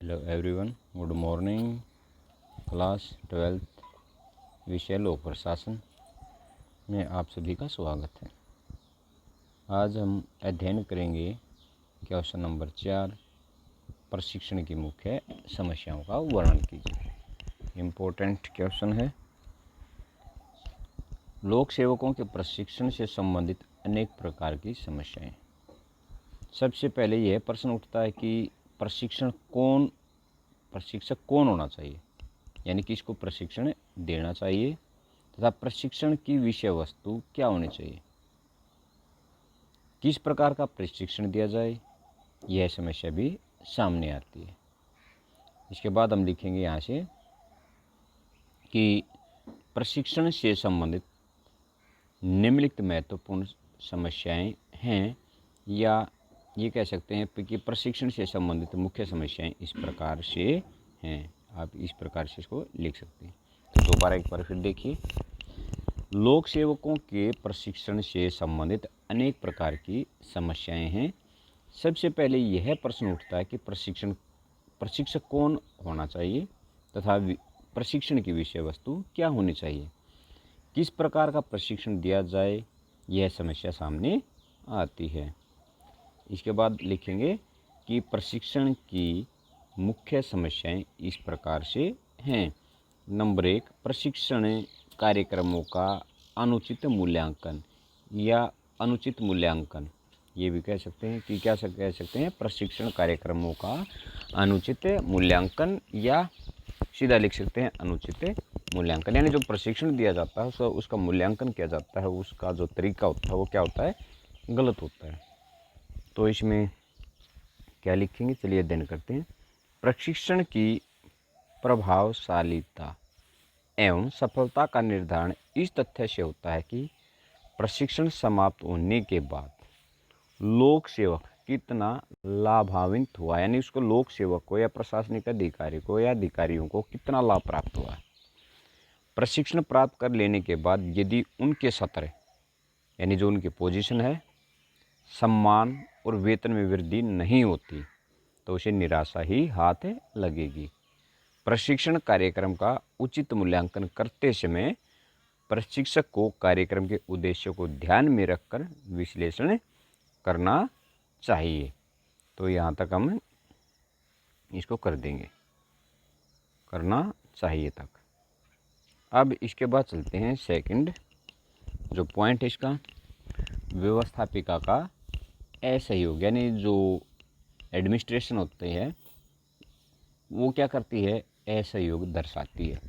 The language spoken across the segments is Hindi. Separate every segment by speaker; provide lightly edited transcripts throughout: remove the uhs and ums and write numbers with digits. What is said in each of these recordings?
Speaker 1: Hello everyone, good morning. Class 12th विषय लोक प्रशासन में आप सभी का स्वागत है। आज हम अध्ययन करेंगे क्वेश्चन नंबर 4, प्रशिक्षण की मुख्य समस्याओं का वर्णन कीजिए। इम्पोर्टेंट क्वेश्चन है। लोक सेवकों के प्रशिक्षण से संबंधित अनेक प्रकार की समस्याएं। सबसे पहले यह प्रश्न उठता है कि प्रशिक्षक कौन होना चाहिए, यानी कि इसको प्रशिक्षण देना चाहिए तथा प्रशिक्षण की विषय वस्तु क्या होनी चाहिए, किस प्रकार का प्रशिक्षण दिया जाए, यह समस्या भी सामने आती है। इसके बाद हम लिखेंगे यहाँ से कि प्रशिक्षण से संबंधित निम्नलिखित महत्वपूर्ण समस्याएं हैं, या ये कह सकते हैं कि प्रशिक्षण से संबंधित मुख्य समस्याएं इस प्रकार से हैं। आप इस प्रकार से इसको लिख सकते हैं। तो दोबारा एक बार फिर देखिए। लोक सेवकों के प्रशिक्षण से संबंधित अनेक प्रकार की समस्याएं हैं। सबसे पहले यह प्रश्न उठता है कि प्रशिक्षक कौन होना चाहिए तथा प्रशिक्षण की विषय वस्तु क्या होनी चाहिए, किस प्रकार का प्रशिक्षण दिया जाए, यह समस्या सामने आती है। इसके बाद लिखेंगे कि प्रशिक्षण की मुख्य समस्याएं इस प्रकार से हैं। नंबर 1, प्रशिक्षण कार्यक्रमों का अनुचित मूल्यांकन या अनुचित मूल्यांकन। ये भी कह सकते हैं कि कह सकते हैं प्रशिक्षण कार्यक्रमों का अनुचित मूल्यांकन, या सीधा लिख सकते हैं अनुचित मूल्यांकन। यानी जो प्रशिक्षण दिया जाता है उसका मूल्यांकन किया जाता है, उसका जो तरीका होता है वो क्या होता है, गलत होता है। तो इसमें क्या लिखेंगे, चलिए अध्ययन करते हैं। प्रशिक्षण की प्रभावशीलता एवं सफलता का निर्धारण इस तथ्य से होता है कि प्रशिक्षण समाप्त होने के बाद लोक सेवक कितना लाभान्वित हुआ, यानी उसको लोक सेवक को या प्रशासनिक अधिकारी को या अधिकारियों को कितना लाभ प्राप्त हुआ। प्रशिक्षण प्राप्त कर लेने के बाद यदि उनके सत्र, यानी जो उनकी पोजीशन है, सम्मान और वेतन में वृद्धि नहीं होती तो उसे निराशा ही हाथ लगेगी। प्रशिक्षण कार्यक्रम का उचित मूल्यांकन करते समय प्रशिक्षक को कार्यक्रम के उद्देश्यों को ध्यान में रखकर विश्लेषण करना चाहिए। तो यहाँ तक हम इसको कर देंगे, करना चाहिए तक। अब इसके बाद चलते हैं सेकंड जो पॉइंट है इसका, व्यवस्थापिका का असहयोग। यानी जो एडमिनिस्ट्रेशन होते हैं वो क्या करती है, असहयोग दर्शाती है।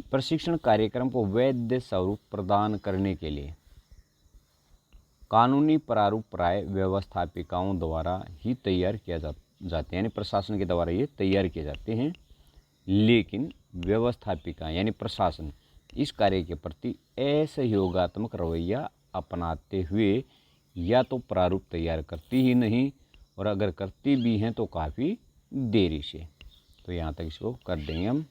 Speaker 1: प्रशिक्षण कार्यक्रम को वैध स्वरूप प्रदान करने के लिए कानूनी प्रारूप प्राय व्यवस्थापिकाओं द्वारा ही तैयार किया जाते हैं, यानी प्रशासन के द्वारा ये तैयार किए जाते हैं। लेकिन व्यवस्थापिका यानी प्रशासन इस कार्य के प्रति असहयोगात्मक रवैया अपनाते हुए या तो प्रारूप तैयार करती ही नहीं, और अगर करती भी हैं तो काफ़ी देरी से। तो यहाँ तक इसको कर देंगे हम।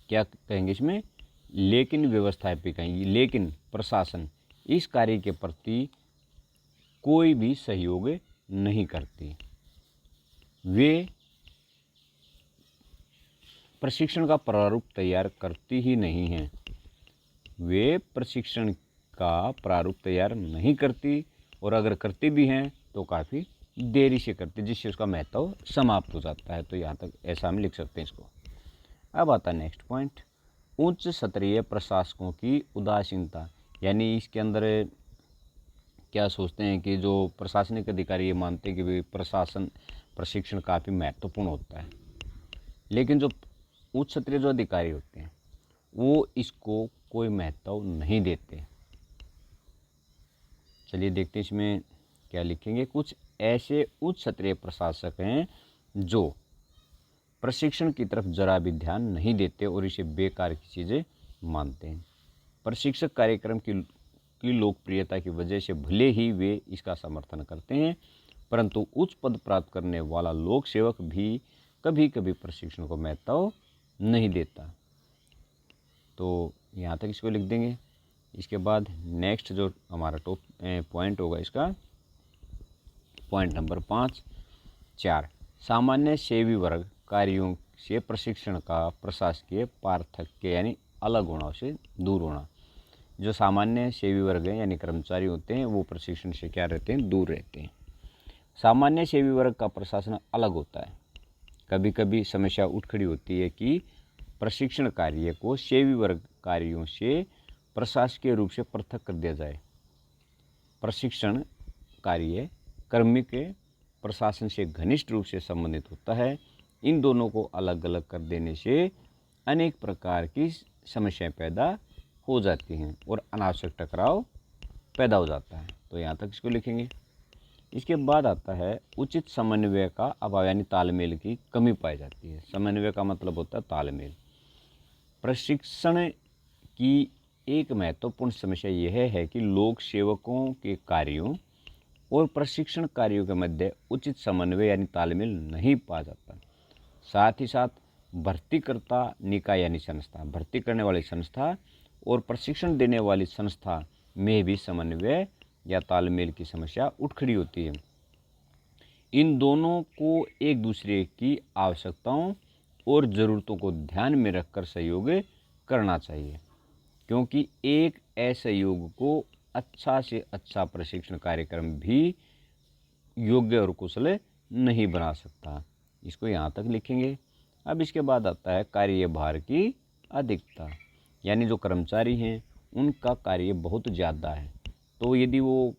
Speaker 1: क्या कहेंगे इसमें, लेकिन प्रशासन इस कार्य के प्रति कोई भी सहयोग नहीं करती। वे प्रशिक्षण का प्रारूप तैयार करती ही नहीं हैं, वे प्रशिक्षण का प्रारूप तैयार नहीं करती, और अगर करती भी हैं तो काफ़ी देरी से करती, जिससे उसका महत्व समाप्त हो जाता है। तो यहाँ तक ऐसा हम लिख सकते हैं इसको। अब आता है नेक्स्ट पॉइंट, उच्च स्तरीय प्रशासकों की उदासीनता। यानी इसके अंदर क्या सोचते हैं कि जो प्रशासनिक अधिकारी ये मानते हैं कि भाई प्रशिक्षण काफ़ी महत्वपूर्ण होता है, लेकिन जो उच्च स्तरीय जो अधिकारी होते हैं वो इसको कोई महत्व नहीं देते। चलिए देखते हैं इसमें क्या लिखेंगे। कुछ ऐसे उच्च स्तरीय प्रशासक हैं जो प्रशिक्षण की तरफ जरा भी ध्यान नहीं देते और इसे बेकार की चीज़ें मानते हैं। प्रशिक्षक कार्यक्रम की लोकप्रियता की वजह से भले ही वे इसका समर्थन करते हैं, परंतु उच्च पद प्राप्त करने वाला लोक सेवक भी कभी कभी प्रशिक्षण को महत्व नहीं देता। तो यहाँ तक इसको लिख देंगे। इसके बाद नेक्स्ट जो हमारा पॉइंट होगा इसका, पॉइंट नंबर 4, सामान्य सेवी वर्ग कार्यों से प्रशिक्षण का प्रशासकीय पार्थक्य यानी अलग होना, से दूर होना। जो सामान्य सेवी वर्ग हैं यानी कर्मचारी होते हैं वो प्रशिक्षण से क्या रहते हैं, दूर रहते हैं। सामान्य सेवी वर्ग का प्रशासन अलग होता है। कभी कभी समस्या उठ खड़ी होती है कि प्रशिक्षण कार्य को सेवी वर्ग कार्यों से प्रशासकीय रूप से पृथक कर दिया जाए। प्रशिक्षण कार्य कर्मी के प्रशासन से घनिष्ठ रूप से संबंधित होता है। इन दोनों को अलग अलग कर देने से अनेक प्रकार की समस्याएं पैदा हो जाती हैं और अनावश्यक टकराव पैदा हो जाता है। तो यहाँ तक इसको लिखेंगे। इसके बाद आता है उचित समन्वय का अभाव यानी तालमेल की कमी पाई जाती है। समन्वय का मतलब होता है तालमेल। प्रशिक्षण की एक महत्वपूर्ण समस्या यह है कि लोक सेवकों के कार्यों और प्रशिक्षण कार्यों के मध्य उचित समन्वय यानी तालमेल नहीं पाया जाता। साथ ही साथ भर्तीकर्ता निकाय यानी संस्था, भर्ती करने वाली संस्था और प्रशिक्षण देने वाली संस्था में भी समन्वय या तालमेल की समस्या उठ खड़ी होती है। इन दोनों को एक दूसरे की आवश्यकताओं और ज़रूरतों को ध्यान में रखकर सहयोग करना चाहिए, क्योंकि एक असहयोग को अच्छा से अच्छा प्रशिक्षण कार्यक्रम भी योग्य और कुशल नहीं बना सकता। इसको यहाँ तक लिखेंगे। अब इसके बाद आता है कार्यभार की अधिकता, यानी जो कर्मचारी हैं उनका कार्य बहुत ज़्यादा है, तो यदि वो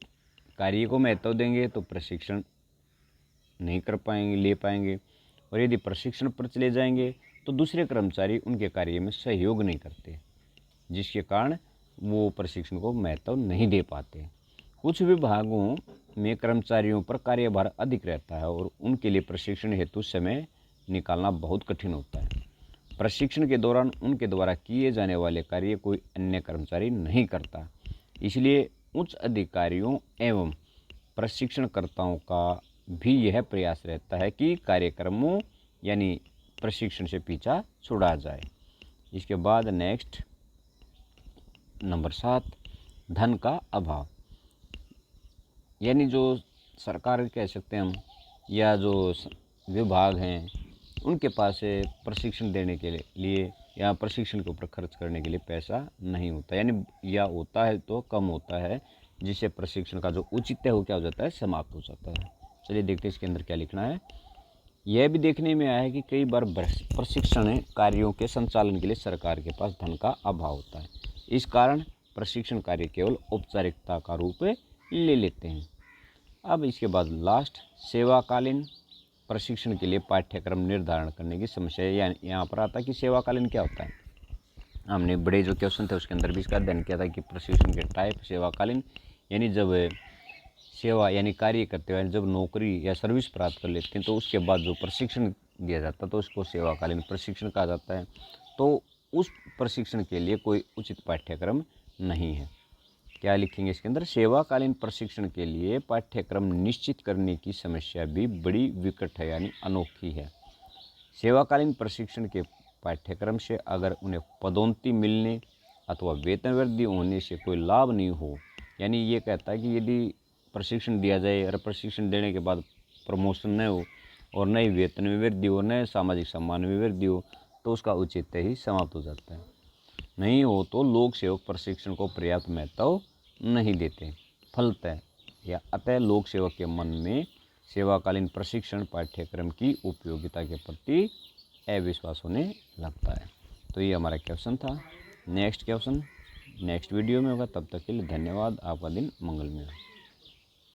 Speaker 1: कार्य को महत्व देंगे तो प्रशिक्षण नहीं कर पाएंगे, ले पाएंगे, और यदि प्रशिक्षण पर चले जाएंगे तो दूसरे कर्मचारी उनके कार्य में सहयोग नहीं करते, जिसके कारण वो प्रशिक्षण को महत्व नहीं दे पाते। कुछ विभागों में कर्मचारियों पर कार्यभार अधिक रहता है और उनके लिए प्रशिक्षण हेतु समय निकालना बहुत कठिन होता है। प्रशिक्षण के दौरान उनके द्वारा किए जाने वाले कार्य कोई अन्य कर्मचारी नहीं करता, इसलिए उच्च अधिकारियों एवं प्रशिक्षणकर्ताओं का भी यह प्रयास रहता है कि कार्यक्रमों यानी प्रशिक्षण से पीछा छुड़ा जाए। इसके बाद नेक्स्ट नंबर 7, धन का अभाव, यानी जो सरकार कह सकते हैं हम या जो विभाग हैं उनके पास प्रशिक्षण देने के लिए या प्रशिक्षण के ऊपर खर्च करने के लिए पैसा नहीं होता, यानी या होता है तो कम होता है, जिससे प्रशिक्षण का जो औचित्य हो क्या हो जाता है, समाप्त हो जाता है। चलिए देखते हैं इसके अंदर क्या लिखना है। यह भी देखने में आया है कि कई बार प्रशिक्षण कार्यों के संचालन के लिए सरकार के पास धन का अभाव होता है। इस कारण प्रशिक्षण कार्य केवल औपचारिकता का रूप ले लेते हैं। अब इसके बाद लास्ट, सेवाकालीन प्रशिक्षण के लिए पाठ्यक्रम निर्धारण करने की समस्या है। यहाँ पर आता है कि सेवाकालीन क्या होता है। हमने बड़े जो क्वेश्चन थे उसके अंदर भी इसका अध्ययन किया था कि प्रशिक्षण के टाइप सेवाकालीन, यानी जब सेवा यानी कार्य करते हुए जब नौकरी या सर्विस प्राप्त कर लेते हैं तो उसके बाद जो प्रशिक्षण दिया जाता है तो उसको सेवाकालीन प्रशिक्षण कहा जाता है। तो उस प्रशिक्षण के लिए कोई उचित पाठ्यक्रम नहीं है। क्या लिखेंगे इसके अंदर, सेवाकालीन प्रशिक्षण के लिए पाठ्यक्रम निश्चित करने की समस्या भी बड़ी विकट है यानी अनोखी है। सेवाकालीन प्रशिक्षण के पाठ्यक्रम से अगर उन्हें पदोन्नति मिलने अथवा वेतन वृद्धि होने से कोई लाभ नहीं हो, यानी ये कहता है कि यदि प्रशिक्षण दिया जाए और प्रशिक्षण देने के बाद प्रमोशन न हो और नए वेतन में वृद्धि हो, नए सामाजिक सम्मान में वृद्धि हो, तो उसका औचित्य ही समाप्त हो जाता है। नहीं हो तो लोक सेवक प्रशिक्षण को पर्याप्त महत्व नहीं देते। फलतः या अतः लोक सेवक के मन में सेवाकालीन प्रशिक्षण पाठ्यक्रम की उपयोगिता के प्रति अविश्वास होने लगता है। तो ये हमारा क्वेश्चन था। नेक्स्ट क्वेश्चन नेक्स्ट वीडियो में होगा, तब तक के लिए धन्यवाद। आपका दिन मंगलमय हो।